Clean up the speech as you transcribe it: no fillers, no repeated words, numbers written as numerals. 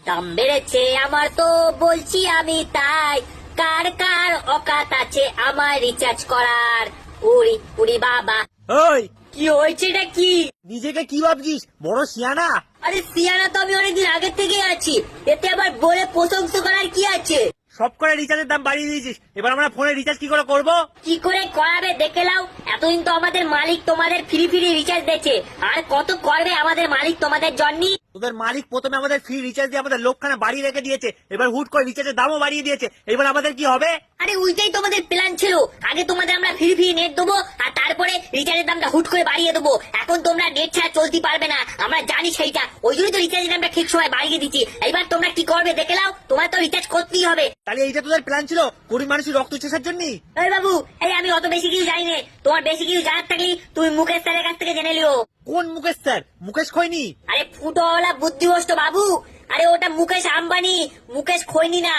দাম বেড়েছে আমার তো বলছি আমি তাই, কার কার অকাত আছে আমার রিচার্জ করার। উড়ি উড়ি বাবা। ওই কি হয়েছে এটা কি? নিজেকে কি ভাবছিস, বড় শিয়ানা? আরে সিয়ানা তো আমি অনেকদিন আগে থেকে আছি, এতে আবার বলে প্রশংসা করার কি আছে? সব করে রিচার্জের দাম বাড়িয়ে দিয়েছিস, এবার আমরা ফোনে রিচার্জ কি করে করবো? কি করে করাবে দেখে নাও। এতদিন তো আমাদের মালিক তোমাদের ফ্রি ফ্রি রিচার্জ দিয়েছে, আর কত করবে আমাদের মালিক তোমাদের জন্য? তোদের মালিক প্রথমে আমাদের ফ্রি রিচার্জ দিয়ে আমাদের লোকখানা বাড়িয়ে রেখে দিয়েছে, এবার হুট করে রিচার্জের দামও বাড়িয়ে দিয়েছে, এবার আমাদের কি হবে? আরে ওইটাই তোমাদের প্ল্যান ছিল, আগে তোমাদের আমরা ফ্রি ফ্রি নেট দেবো আর তারপরে রিচার্জের দামটা হুট করে বাড়িয়ে দেবো। এখন তোমরা নেট ছাড়া চলতে পারবে না, আমরা জানি সেইটা, ওই জন্যই তো রিচার্জের দামটা ঠিক সময় বাড়িয়ে দিচ্ছি। এইবার তোমরা কি করবে দেখে নাও, তোমার তো রিচার্জ করতেই হবে। তাহলে এইটা তোদের প্ল্যান ছিল গরিব মানুষের রক্ত চষার জন্য? এই বাবু, এই আমি অত বেশি কিছু জানি না, তোমার বেশি কিছু জানার থাকলে তুমি মুকেশ স্যারের কাছ থেকে জেনে লিও। কোন মুকেশ স্যার? মুকেশ খৈনি? আরে ফুটোওয়ালা বুদ্ধিভ্রষ্ট বাবু, আরে ওটা মুকেশ আম্বানি, মুকেশ খৈনি না।